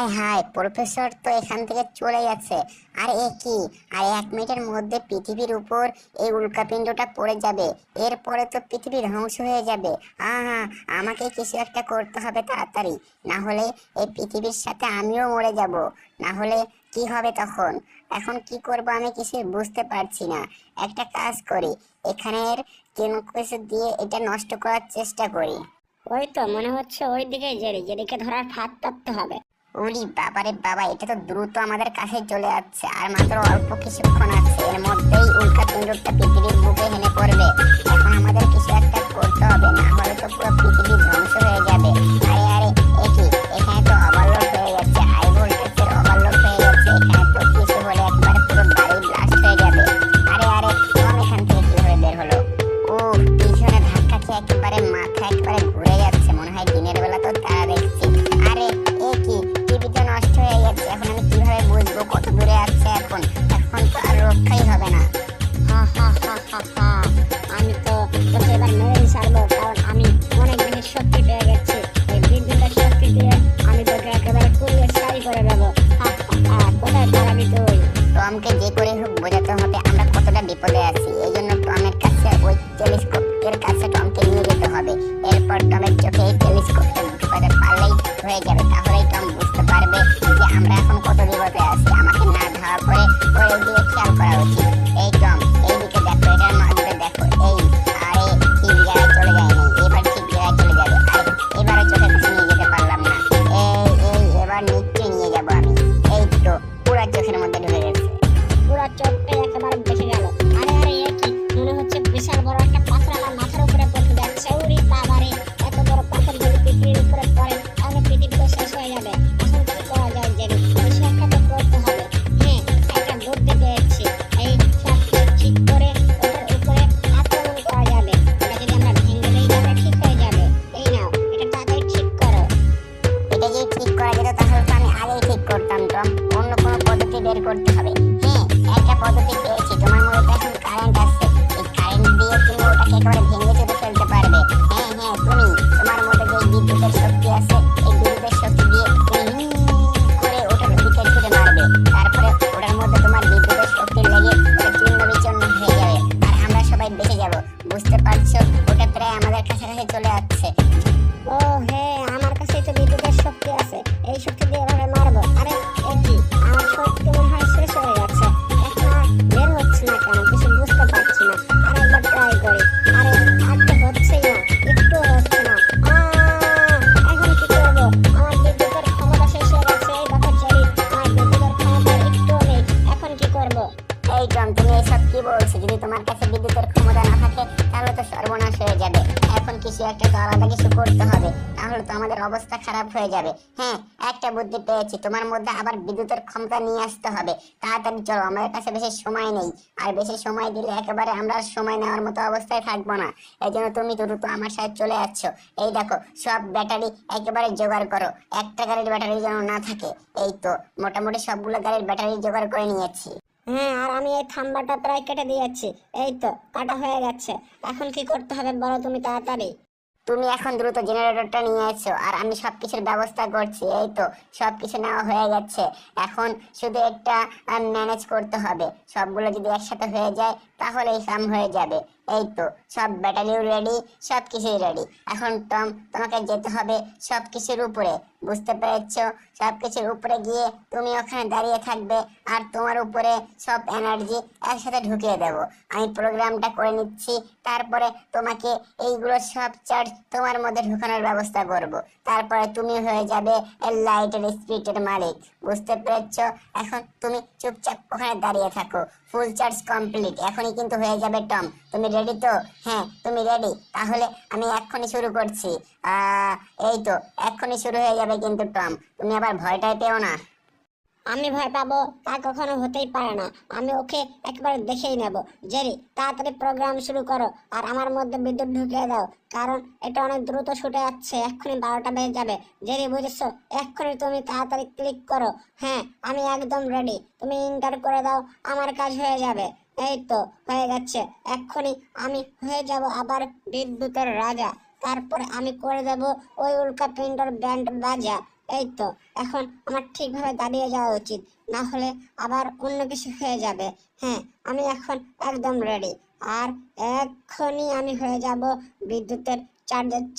হায় হায়, professor তো এখান থেকে চলে যাচ্ছে। আর এ কি, আর 1 মিনিটের মধ্যে পৃথিবীর উপর এই উল্কাপিণ্ডটা পড়ে যাবে। এরপরে তো পৃথিবী ধ্বংস হয়ে যাবে। আহা, আমাকে কিছু একটা করতে হবে তাড়াতাড়ি, না হলে এই পৃথিবীর সাথে আমিও মরে যাব। না হলে কি হবে তখন? এখন কি করব আমি কিছু বুঝতে পারছি না। একটা কাজ করি, এখানের কোনো কিছু দিয়ে এটা নষ্ট করার চেষ্টা করি। ওই তো মনে হচ্ছে ওই দিকে জেরিকে ধরার ফাঁদ পাততে হবে। ওরে বাবারে বাবা, এটা তো দ্রুত আমাদের কাছে চলে যাচ্ছে। আর মাত্র অল্প কিছুক্ষণ আছে, এর মধ্যেই উল্কাপিণ্ডটা পৃথিবীর বুকে হেলে পড়বে। এখন আমাদের কিছু একটা করতে হবে, না হলে তো পুরো পৃথিবী ধ্বংস হয়ে যাবে। আরে আরে, একই এখানে তো ওভারলোড হয়ে যাচ্ছে, হাই ভোল্টেজের ওভারলোড হয়ে যাচ্ছে। এখানে তো কিছু হলে একবার পুরো বাড়ি ব্লাস্ট হয়ে যাবে। আরে আরে, কোন এখান থেকে কিভাবে বের হলো? ও, পিছনে ধাক্কা খেয়ে একেবারে মাথা একেবারে ঘুরে যাচ্ছে। মনে হয় দিনের বেলা তো তারা দেখছি। আরে এ কি, টিভি তো নষ্ট হয়ে গেছে। এখন আমি কিভাবে বুঝবো কত দূরে আছে? এখন এখন তো আর রক্ষাই হবে না। হা হা হা হা হা, আমি তো তোকে এবার মেরেই ছাড়বো, কারণ আমি অনেক বেশি শক্তি পেয়ে গেছি। এই বিদ্যুতের শক্তি দিয়ে আমি তোকে একেবারে পুড়িয়ে ছাই করে দেবো। হা হা হা, কোথায় পালাবি তুই? টমকে যে করে হোক বোঝাতে হবে আমরা কতটা বিপদে আছি। এই জন্য টমের কাছে ওই টেলিস্কোপের কাছে টমকে নিয়ে যেতে হবে। এরপর টমের চোখে এই টেলিস্কোপটা ঢুকাতে পারলেই হয়ে যাবে। তাহলেই টম বুঝতে পারবে যে আমরা এখন কত বিপদে আছি। আমাকে না ধরা পড়ে ওই দিয়ে খেয়াল করা উচিত। এই টম, এইদিকে দেখো, এটার মাঝে দেখো। এই, আরে ঠিক জায়গায় চলে যায়নি, এবার ঠিক জায়গায় চলে যাবে। আরে এবারে চোখের কাছে নিয়ে যেতে পারলাম না। এবার নিশ্চয়ই নিয়ে যাবো আমি। এই তো পুরা চোখের মধ্যে ঢুকে গেছে। পুরো চোখটাই একেবারে বেঁচে গেল। আরে আরে, এ কি, মনে হচ্ছে বিশাল বড় একটা পাথর আমার মাথার উপরে পড়তে যাচ্ছে। উরি বাবারে, এত বড় পাথর যদি পৃথিবীর উপরে পড়ে তাহলে পৃথিবী তো শেষ হয়ে যাবে। এখন কি করা যায় জেরি? কিছু একটা তো করতে হবে। হ্যাঁ, একটা বুদ্ধি পেয়েছি। এই সবটা ঠিক করে ওটার উপরে আক্রমণ করা যাবে। ওটা যদি আমরা ভেঙে দিই তাহলে ঠিক হয়ে যাবে। এই নাও, এটা তাড়াতাড়ি ঠিক করো। এটা যদি ঠিক করা যেত তাহলে তো আমি আগেই ঠিক করতাম টম। অন্য কোনো পদ্ধতি বের করতে হবে। হ্যাঁ, একটা পদ্ধতি পেয়েছি। তোমার মধ্যে এখন কারেন্ট আছে। এই কারেন্ট দিয়ে তুমি ওটাকে একেবারে ভেঙে চুরে ফেলতে পারবে। হ্যাঁ হ্যাঁ, তুমি তোমার মধ্যে যে বিদ্যুতের শক্তি আছে, এই বিদ্যুতের শক্তি দিয়ে তুমি করে ওটার দিকে ছুড়ে মারবে। তারপরে ওটার মধ্যে তোমার বিদ্যুতের শক্তি লেগে ওটা চূর্ণ বিচূর্ণ হয়ে যাবে। আর আমরা সবাই বেঁচে যাব। বুঝতে পারছো? ওটা প্রায় আমাদের কাছাকাছি চলে আসছে। ও হ্যাঁ, আমার কাছে তো বিদ্যুতের শক্তি আছে। এই শক্তি দিয়ে এভাবে মারবো। আরে এ কি, আমার শক্তি মনে হয় শেষ হয়ে যাচ্ছে। এখন আর বের হচ্ছে না কেন, কিছু বুঝতে পারছি না। আর একবার ট্রাই করি। আরে আর তো হচ্ছেই না, একটু হচ্ছে না। এখন কি করবো? আমার বিদ্যুতের ক্ষমতা শেষ হয়ে গেছে। এই দেখো জেরি, আমার বিদ্যুতের ক্ষমতা একটুও নেই। এখন কি করবো? এই টম, তুমি এসব কি বলছো? যদি তোমার কাছে বিদ্যুতের ক্ষমতা না থাকে তাহলে তো সর্বনাশ হয়ে যাবে। এখন কিছু একটা তো আলাদা কিছু করতে হবে, তাহলে তো আমাদের অবস্থা খারাপ হয়ে যাবে। হ্যাঁ, একটা বুদ্ধি পেয়েছি। তোমার মধ্যে আবার বিদ্যুতের ক্ষমতা নিয়ে আসতে হবে। তাড়াতাড়ি চলো, আমাদের কাছে বেশি সময় নেই। আর বেশি সময় দিলে একেবারে আমরা আর সময় নেওয়ার মতো অবস্থায় থাকবো না। এই জন্য তুমি দ্রুত আমার সাথে চলে যাচ্ছ। এই দেখো, সব ব্যাটারি একেবারে জোগাড় করো। একটা গাড়ির ব্যাটারি যেন না থাকে। এই তো মোটামুটি সবগুলো গাড়ির ব্যাটারি জোগাড় করে নিয়েছি। হ্যাঁ, আর আমি এই থাম্বাটা প্রায় কেটে দিয়েছি। এই তো কাটা হয়ে গেছে। এখন কি করতে হবে বলো তুমি তাড়াতাড়ি। তুমি এখন দ্রুত জেনারেটরটা নিয়ে এসো, আর আমি সবকিছুর ব্যবস্থা করছি। এই তো সবকিছু নেওয়া হয়ে গেছে। এখন শুধু একটা ম্যানেজ করতে হবে। সবগুলো যদি একসাথে হয়ে যায় তাহলেই কাম হয়ে যাবে। এই তো সব ব্যাটারিও রেডি, সবকিছুই রেডি। এখন টম, তোমাকে যেতে হবে সবকিছুর উপরে। বুঝতে পেরেছো? সবকিছুর উপরে গিয়ে তুমি ওখানে দাঁড়িয়ে থাকবে, আর তোমার উপরে সব এনার্জি একসাথে ঢুকিয়ে দেবো। আমি প্রোগ্রামটা করে নিচ্ছি। তারপরে তোমাকে এইগুলো সব চার্জ তোমার মধ্যে ঢুকানোর ব্যবস্থা করব। তারপরে তুমি হয়ে যাবে লাইটের স্পিডের মালিক। বুঝতে পেরেছো? এখন তুমি চুপচাপ ওখানে দাঁড়িয়ে থাকো। ফুল চার্জ কমপ্লিট এখনই কিন্তু হয়ে যাবে টম। তুমি রেডি তো? হ্যাঁ, তুমি রেডি? তাহলে আমি এক্ষুনি শুরু করছি। এই তো এক্ষুনি শুরু হয়ে যাবে কিন্তু টম, তুমি আবার ভয়টাই পেও না। আমি ভয় পাবো তা কখনো হতেই পারে না। আমি ওকে একবারে দেখেই নেব। জেরি, তাড়াতাড়ি প্রোগ্রাম শুরু করো আর আমার মধ্যে বিদ্যুৎ ঢুকিয়ে দাও, কারণ এটা অনেক দ্রুত ছুটে যাচ্ছে। এক্ষুনি 12টা বেজে যাবে। জেরি, বুঝেছো? এক্ষুনি তুমি তাড়াতাড়ি ক্লিক করো। হ্যাঁ, আমি একদম রেডি। তুমি ইন্টার করে দাও, আমার কাজ হয়ে যাবে। এই তো হয়ে গেছে। এক্ষুনি আমি হয়ে যাব আবার বিদ্যুতের রাজা। তারপরে আমি করে দেব ওই উল্কাপিণ্ডর ব্যান্ড বাজা। এই তো এখন আমার ঠিকভাবে দাঁড়িয়ে যাওয়া উচিত, না হলে আবার অন্য কিছু হয়ে যাবে। হ্যাঁ, আমি এখন একদম রেডি। আর এক্ষুনি আমি হয়ে যাব বিদ্যুতের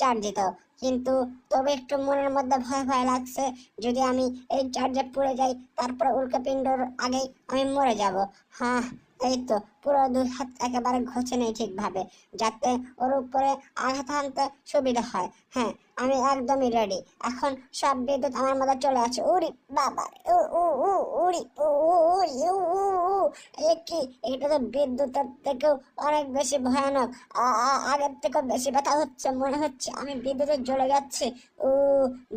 চার্জিত। কিন্তু তবে একটু মনের মধ্যে ভয় ভয় লাগছে, যদি আমি এই চার্জে পড়ে যাই তারপর উল্কাপিণ্ডর আগেই আমি মরে যাব। হ্যাঁ, এই তো পুরো দুই হাত একেবারে ঘষে নেই ঠিকভাবে, যাতে ওর উপরে আঘাত হানতে সুবিধা হয়। হ্যাঁ, আমি একদমই রেডি। এখন সব বিদ্যুৎ আমার মধ্যে চলে আসে। উড়ি বাবা, উ উ উ উড়ি উ উ উড়ি উ উ উ। এ কি, এটা তো বিদ্যুতের থেকেও অনেক বেশি ভয়ানক। আগের থেকেও বেশি ব্যথা হচ্ছে, মনে হচ্ছে আমি বিদ্যুতে জ্বলে যাচ্ছি। ও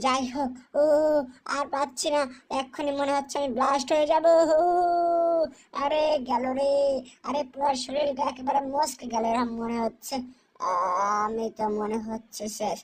যাই হোক, ও আর পাচ্ছি না, এক্ষুনি মনে হচ্ছে আমি ব্লাস্ট হয়ে যাব। আরে গেল রে, আরে পুরো শরীরটা একেবারে মস্কে গেল এরকম মনে হচ্ছে। আমি তো মনে হচ্ছে শেষ।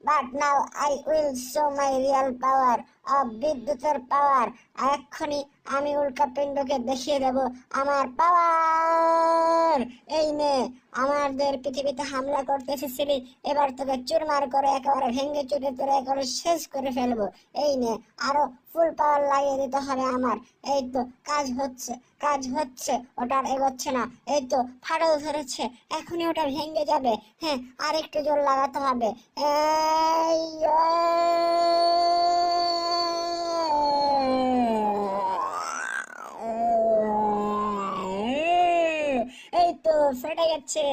But now I will show my real power of বিদ্যুতের পাওয়ার। এক্ষুনি আমি উল্কাপিণ্ডকে দেখিয়ে দেব আমার পাওয়ার। এই নে, আমাদের পৃথিবীতে হামলা করতে এসেছিলি, এবার তোকে চুরমার করে একেবারে ভেঙে চুরে তোরে একেবারে শেষ করে ফেলবো। এই নে, আরো ফুল পাওয়ার লাগিয়ে দিতে হবে আমার। এই তো কাজ হচ্ছে, ওটা আর এগোচ্ছে না। এই তো ফাটল ধরেছে, এখনই ওটা ভেঙে যাবে। হ্যাঁ, আর একটু জোর লাগাতে হবে। এই এই তো ফেটে গেছে,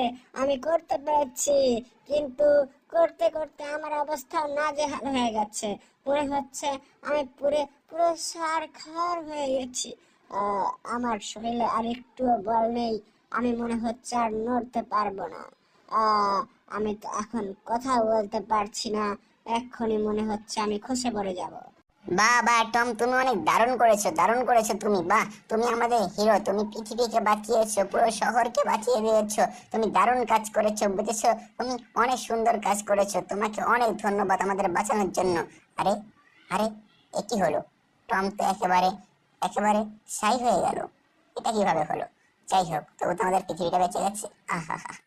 আমি করতে পেরেছি। কিন্তু করতে করতে আমার অবস্থা নাজেহাল হয়ে গেছে। মনে হচ্ছে আমি পুরো সারখার হয়ে গেছি। আমার শরীরে আর একটু বল নেই, আমি মনে হচ্ছে আর নড়তে পারবো না। আমি তো এখন কথা বলতে পারছি না, এক্ষুনি মনে হচ্ছে আমি খসে পড়ে যাব। বাহ বাহ টম, তুমি অনেক দারুণ করেছো তুমি। বাহ, তুমি আমাদের হিরো, তুমি পৃথিবীকে বাঁচিয়েছো, পুরো শহরকে বাঁচিয়ে দিয়েছো। তুমি দারুণ কাজ করেছো, বুঝেছো? তুমি অনেক সুন্দর কাজ করেছো, তোমাকে অনেক ধন্যবাদ আমাদের বাঁচানোর জন্য। আরে আরে, এ কি হলো? টম তো একেবারে একেবারে ছাই হয়ে গেল। এটা কিভাবে হলো? যাই হোক, তবু তো আমাদের পৃথিবীটা বেঁচে গেছে। আহা হা।